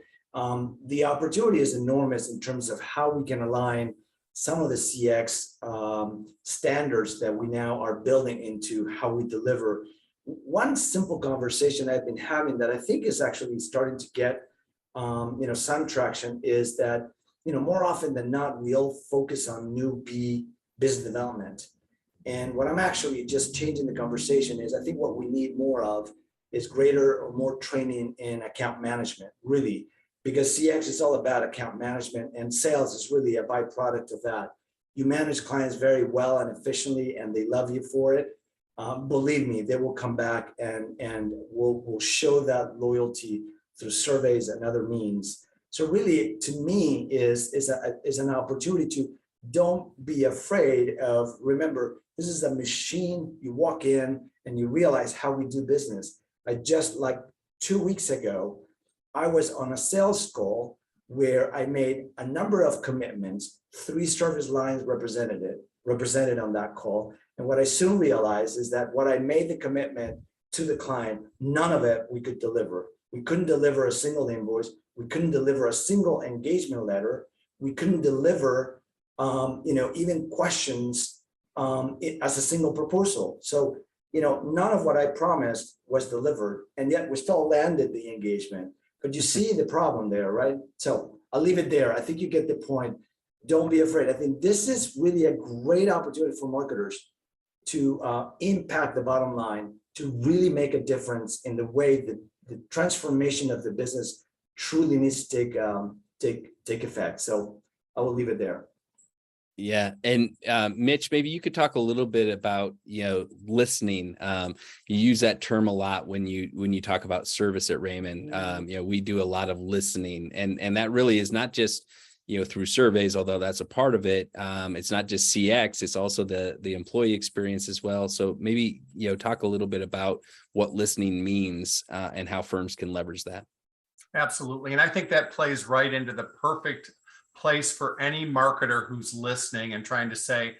the opportunity is enormous in terms of how we can align some of the CX standards that we now are building into how we deliver. One simple conversation I've been having that I think is actually starting to get some traction is that, more often than not, we'll focus on new business development. And what I'm actually just changing the conversation is I think what we need more of is greater or more training in account management, really, because CX is all about account management and sales is really a byproduct of that. You manage clients very well and efficiently and they love you for it. Believe me, they will come back and will show that loyalty through surveys and other means. So really, to me, is an opportunity to don't be afraid of, remember, this is a machine. You walk in and you realize how we do business. I just like 2 weeks ago, I was on a sales call where I made a number of commitments, 3 service lines represented on that call. And what I soon realized is that what I made the commitment to the client, none of it we could deliver. We couldn't deliver a single invoice. We couldn't deliver a single engagement letter. We couldn't deliver, even questions as a single proposal. So none of what I promised was delivered, and yet we still landed the engagement. But you see the problem there, right? So I'll leave it there. I think you get the point. Don't be afraid. I think this is really a great opportunity for marketers to impact the bottom line, to really make a difference in the way that the transformation of the business truly needs to take effect. So I will leave it there. Yeah. And Mitch, maybe you could talk a little bit about, listening. You use that term a lot when you talk about service at Rehmann. We do a lot of listening, and that really is not just, through surveys, although that's a part of it. It's not just CX, it's also the employee experience as well. So maybe, talk a little bit about what listening means and how firms can leverage that. Absolutely. And I think that plays right into the perfect place for any marketer who's listening and trying to say,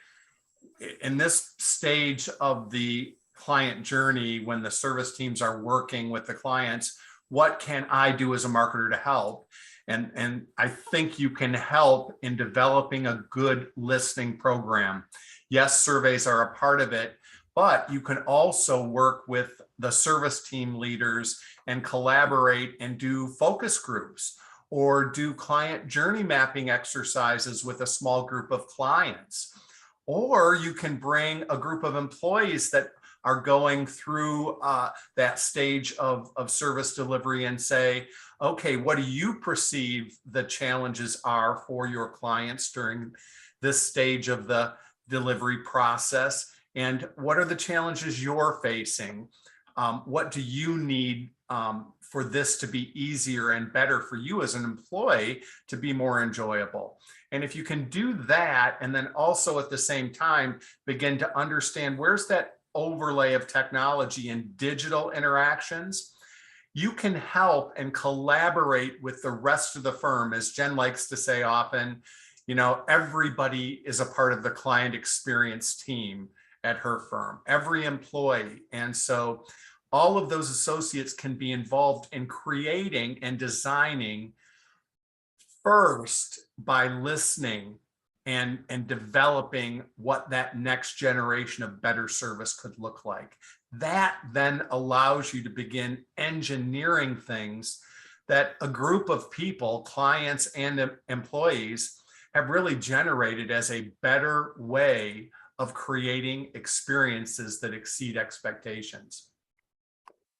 in this stage of the client journey, when the service teams are working with the clients, what can I do as a marketer to help? And I think you can help in developing a good listening program. Yes, surveys are a part of it, but you can also work with the service team leaders and collaborate and do focus groups or do client journey mapping exercises with a small group of clients. Or you can bring a group of employees that are going through that stage of service delivery and say, okay, what do you perceive the challenges are for your clients during this stage of the delivery process? And what are the challenges you're facing? What do you need for this to be easier and better for you as an employee to be more enjoyable? And if you can do that, and then also at the same time begin to understand where's that overlay of technology and digital interactions, you can help and collaborate with the rest of the firm. As Jen likes to say often, everybody is a part of the client experience team at her firm, every employee. And so all of those associates can be involved in creating and designing first by listening and developing what that next generation of better service could look like. That then allows you to begin engineering things that a group of people, clients and employees, have really generated as a better way of creating experiences that exceed expectations.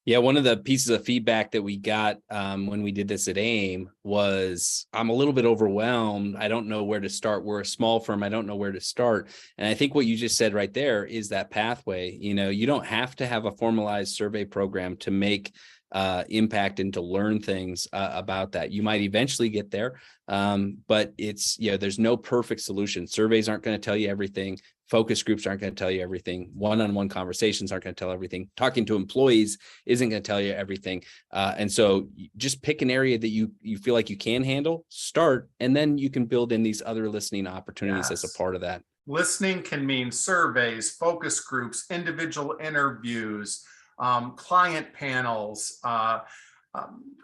Yeah, one of the pieces of feedback that we got when we did this at AAM was, I'm a little bit overwhelmed. I don't know where to start. We're a small firm. I don't know where to start. And I think what you just said right there is that pathway. You don't have to have a formalized survey program to make impact and to learn things about that. You might eventually get there, but it's, there's no perfect solution. Surveys aren't going to tell you everything. Focus groups aren't going to tell you everything. One-on-one conversations aren't going to tell everything. Talking to employees isn't going to tell you everything. And so just pick an area that you feel like you can handle, start, and then you can build in these other listening opportunities as a part of that. Listening can mean surveys, focus groups, individual interviews, client panels,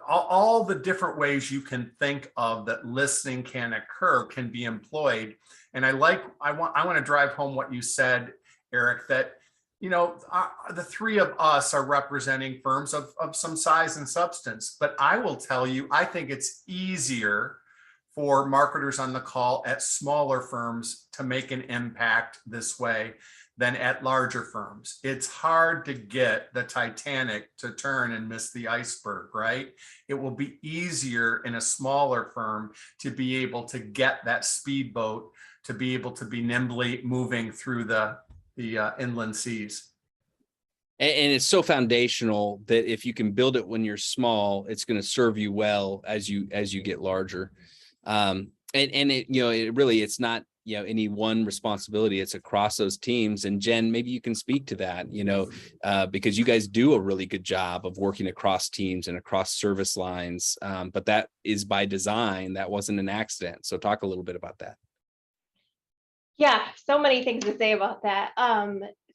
all the different ways you can think of that listening can occur can be employed. And I want to drive home what you said, Eric, that, the three of us are representing firms of some size and substance, but I will tell you, I think it's easier for marketers on the call at smaller firms to make an impact this way than at larger firms. It's hard to get the Titanic to turn and miss the iceberg, right? It will be easier in a smaller firm to be able to get that speedboat, to be able to be nimbly moving through the inland seas. And it's so foundational that if you can build it when you're small, it's going to serve you well as you get larger. And it really, it's not, any one responsibility. It's across those teams. And Jen, maybe you can speak to that, because you guys do a really good job of working across teams and across service lines. But that is by design. That wasn't an accident. So talk a little bit about that. Yeah, so many things to say about that.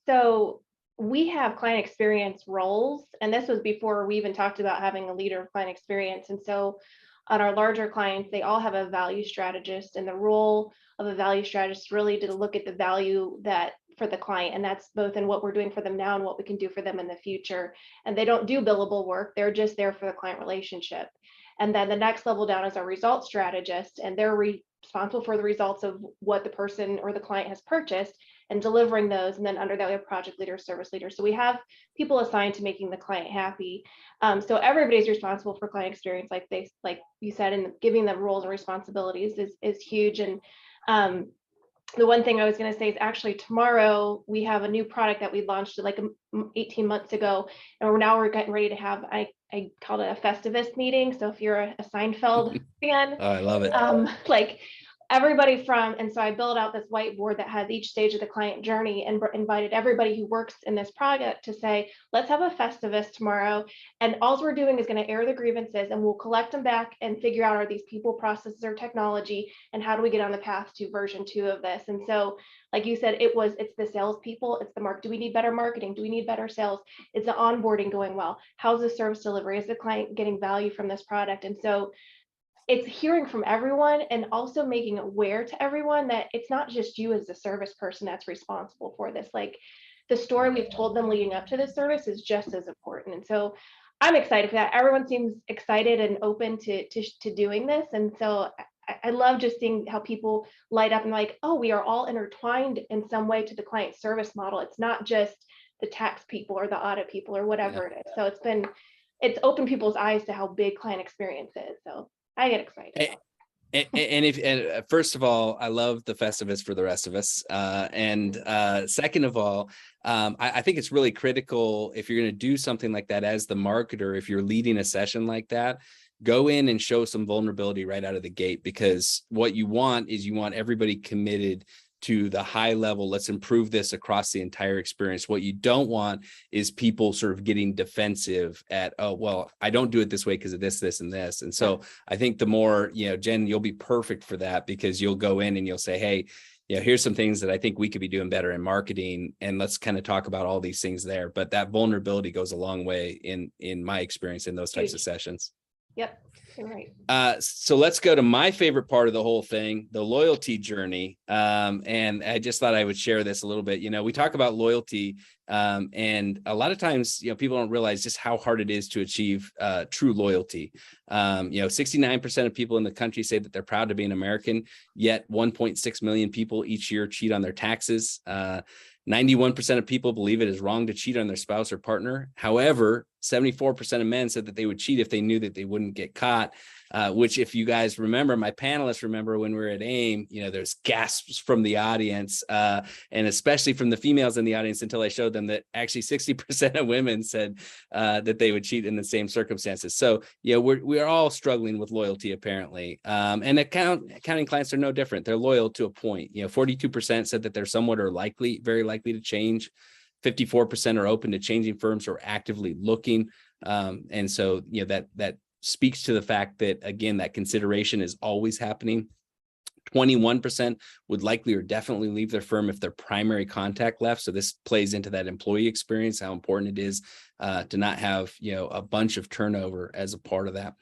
So we have client experience roles, and this was before we even talked about having a leader of client experience. And so on our larger clients, they all have a value strategist, and the role of a value strategist really to look at the value that for the client. And that's both in what we're doing for them now and what we can do for them in the future. And they don't do billable work. They're just there for the client relationship. And then the next level down is our results strategist, and they're responsible for the results of what the person or the client has purchased and delivering those. And then under that, we have project leader, service leader. So we have people assigned to making the client happy. So everybody's responsible for client experience, like you said, and giving them roles and responsibilities is huge. And the one thing I was going to say is actually tomorrow we have a new product that we launched like 18 months ago, and we're getting ready to have, I called it a Festivus meeting. So if you're a Seinfeld fan, Oh, I love it. like everybody from, and so I built out this whiteboard that has each stage of the client journey and invited everybody who works in this project to say, let's have a Festivus tomorrow. And all we're doing is going to air the grievances, and we'll collect them back and figure out, are these people, processes, or technology, and how do we get on the path to version 2 of this? And so, like you said, it's the salespeople, it's the market. Do we need better marketing? Do we need better sales? Is the onboarding going well? How's the service delivery? Is the client getting value from this product? And so it's hearing from everyone, and also making aware to everyone that it's not just you as the service person that's responsible for this. Like, the story we've told them leading up to this service is just as important. And so I'm excited for that. Everyone seems excited and open to doing this. And so I love just seeing how people light up and like, oh, we are all intertwined in some way to the client service model. It's not just the tax people or the audit people or whatever it is. So it's opened people's eyes to how big client experience is. So I get excited. And first of all, I love the Festivus for the rest of us. And second of all, I think it's really critical, if you're going to do something like that as the marketer, if you're leading a session like that, go in and show some vulnerability right out of the gate, because what you want is everybody committed to the high level. Let's improve this across the entire experience. What you don't want is people sort of getting defensive at, oh, well, I don't do it this way because of this, this, and this. And so I think the more, Jen, you'll be perfect for that, because you'll go in and you'll say, hey, here's some things that I think we could be doing better in marketing, and let's kind of talk about all these things there. But that vulnerability goes a long way in my experience in those types of sessions. Yep, you're right. So let's go to my favorite part of the whole thing, the loyalty journey. And I just thought I would share this a little bit. We talk about loyalty, and a lot of times, people don't realize just how hard it is to achieve true loyalty. 69% of people in the country say that they're proud to be an American, yet 1.6 million people each year cheat on their taxes. 91% of people believe it is wrong to cheat on their spouse or partner. However, 74% of men said that they would cheat if they knew that they wouldn't get caught, which, if you guys remember, my panelists remember when we were at AAM, there's gasps from the audience, and especially from the females in the audience, until I showed them that actually 60% of women said that they would cheat in the same circumstances. So, we're all struggling with loyalty, apparently. And accounting clients are no different. They're loyal to a point. 42% said that they're somewhat or very likely to change. 54% are open to changing firms or actively looking. And so, that speaks to the fact that, again, that consideration is always happening. 21% would likely or definitely leave their firm if their primary contact left. So this plays into that employee experience, how important it is to not have, a bunch of turnover as a part of that.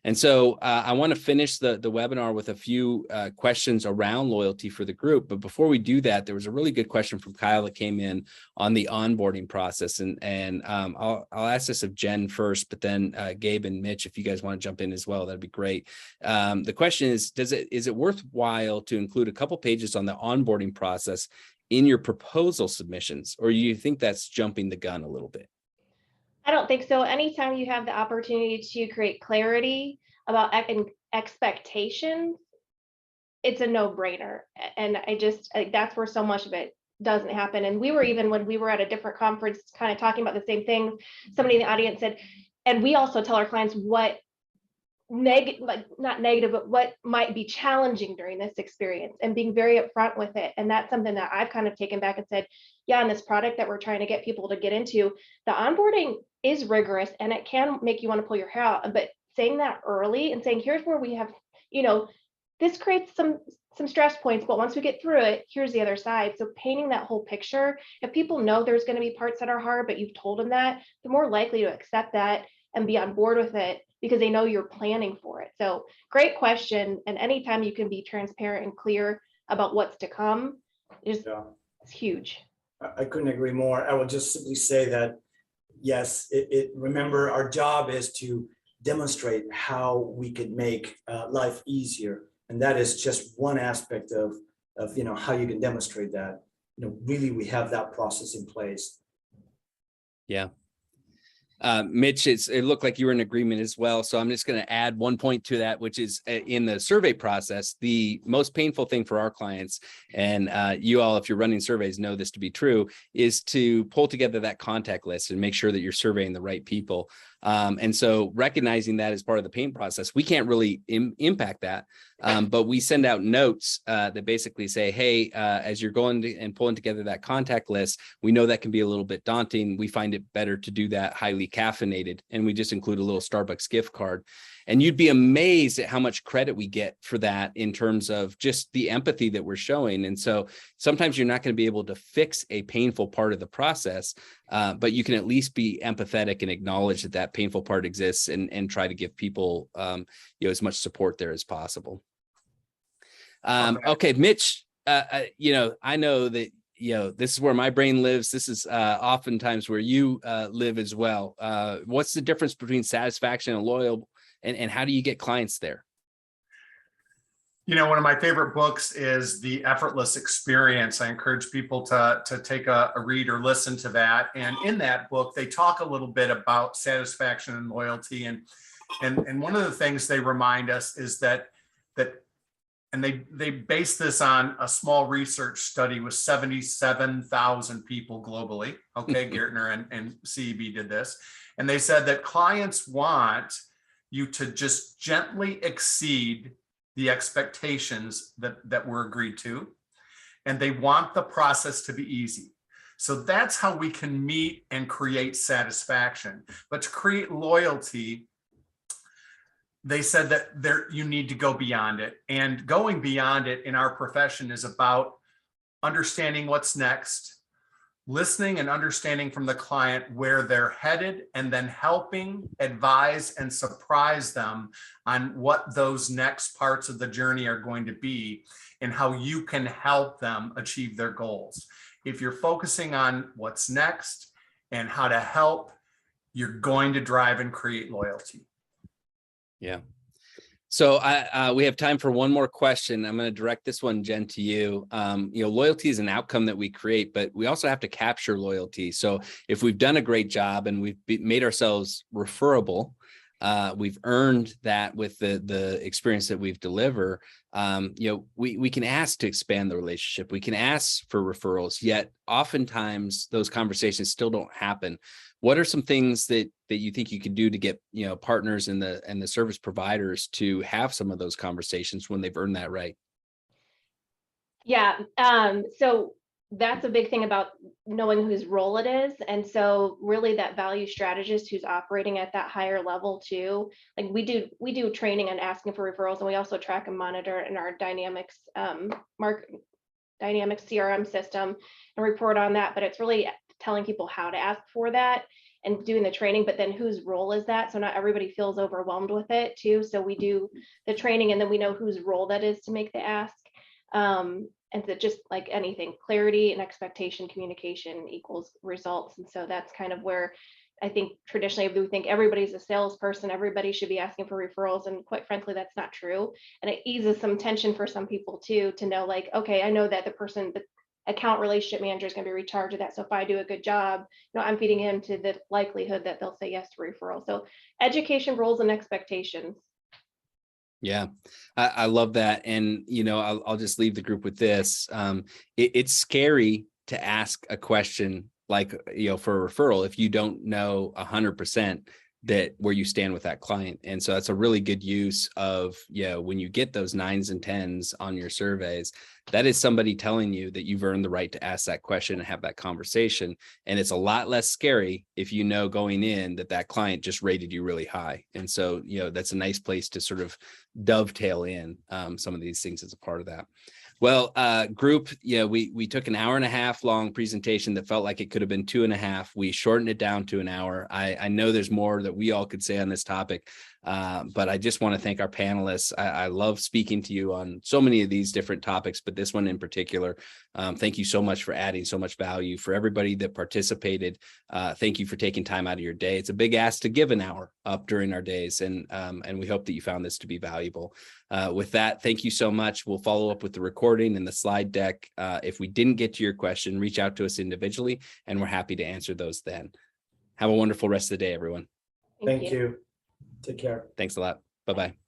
And so I want to finish the webinar with a few questions around loyalty for the group. But before we do that, there was a really good question from Kyle that came in on the onboarding process. And I'll ask this of Jen first, but then Gabe and Mitch, if you guys want to jump in as well, that'd be great. The question is it worthwhile to include a couple pages on the onboarding process in your proposal submissions, or do you think that's jumping the gun a little bit? I don't think so. Anytime you have the opportunity to create clarity about expectations, it's a no-brainer. And that's where so much of it doesn't happen. And when we were at a different conference, kind of talking about the same thing, somebody in the audience said, and we also tell our clients what not negative, but what might be challenging during this experience, and being very upfront with it. And that's something that I've kind of taken back and said, yeah, in this product that we're trying to get people to get into, the onboarding is rigorous and it can make you want to pull your hair out. But saying that early and saying, here's where we have, this creates some stress points, but once we get through it, here's the other side. So painting that whole picture, if people know there's going to be parts that are hard, but you've told them that, they're more likely to accept that and be on board with it, because they know you're planning for it. So great question. And anytime you can be transparent and clear about what's to come, it's huge. I couldn't agree more. I would just simply say that, yes, remember, our job is to demonstrate how we could make life easier. And that is just one aspect of how you can demonstrate that. Really, we have that process in place. Yeah. Mitch, it looked like you were in agreement as well. So I'm just going to add one point to that, which is in the survey process, the most painful thing for our clients, and you all, if you're running surveys, know this to be true, is to pull together that contact list and make sure that you're surveying the right people. And so recognizing that as part of the pain process, we can't really impact that. But we send out notes that basically say, hey, as you're going and pulling together that contact list, we know that can be a little bit daunting. We find it better to do that highly caffeinated. And we just include a little Starbucks gift card. And you'd be amazed at how much credit we get for that in terms of just the empathy that we're showing. And so sometimes you're not going to be able to fix a painful part of the process, but you can at least be empathetic and acknowledge that that painful part exists and try to give people as much support there as possible. Okay, Mitch, I know that this is where my brain lives. This is oftentimes where you live as well. What's the difference between satisfaction and loyal, and how do you get clients there? One of my favorite books is The Effortless Experience. I encourage people to take a read or listen to that. And in that book, they talk a little bit about satisfaction and loyalty. And one of the things they remind us is that and they base this on a small research study with 77,000 people globally. Okay, Gartner and CEB did this. And they said that clients want you to just gently exceed the expectations that were agreed to. And they want the process to be easy. So that's how we can meet and create satisfaction. But to create loyalty, they said that you need to go beyond it. And going beyond it in our profession is about understanding what's next, listening and understanding from the client where they're headed, and then helping advise and surprise them on what those next parts of the journey are going to be and how you can help them achieve their goals. If you're focusing on what's next and how to help, you're going to drive and create loyalty. Yeah. So we have time for one more question. I'm going to direct this one, Jen, to you. Loyalty is an outcome that we create, but we also have to capture loyalty. So if we've done a great job and we've made ourselves referable, we've earned that with the experience that we've delivered. We can ask to expand the relationship. We can ask for referrals, yet oftentimes those conversations still don't happen. What are some things that you think you could do to get partners and the service providers to have some of those conversations when they've earned that right? Yeah. So that's a big thing about knowing whose role it is. And so really that value strategist who's operating at that higher level too, like we do training and asking for referrals, and we also track and monitor in our Dynamics CRM system and report on that. But it's really telling people how to ask for that and doing the training, but then whose role is that? So not everybody feels overwhelmed with it too. So we do the training and then we know whose role that is to make the ask. And so just like anything, clarity and expectation, communication equals results. And so that's kind of where I think traditionally we think everybody's a salesperson, everybody should be asking for referrals. And quite frankly, that's not true. And it eases some tension for some people too, to know like, okay, I know that the account relationship manager is going to be recharged of that. So if I do a good job, I'm feeding him to the likelihood that they'll say yes to referral. So education, roles, and expectations. Yeah, I love that. And, I'll just leave the group with this. It's scary to ask a question like, for a referral, if you don't know 100% that where you stand with that client. And so that's a really good use of, when you get those 9s and 10s on your surveys, that is somebody telling you that you've earned the right to ask that question and have that conversation. And it's a lot less scary if you know going in that client just rated you really high. And so, that's a nice place to sort of dovetail in some of these things as a part of that. Well, group, we took an 1.5 hour long presentation that felt like it could have been 2.5. We shortened it down to an hour. I know there's more that we all could say on this topic, But I just want to thank our panelists. I love speaking to you on so many of these different topics, but this one in particular, thank you so much for adding so much value. For everybody that participated, thank you for taking time out of your day. It's a big ask to give an hour up during our days, and we hope that you found this to be valuable. With that, thank you so much. We'll follow up with the recording and the slide deck. If we didn't get to your question, reach out to us individually, and we're happy to answer those then. Have a wonderful rest of the day, everyone. Thank you. Take care. Thanks a lot. Bye-bye.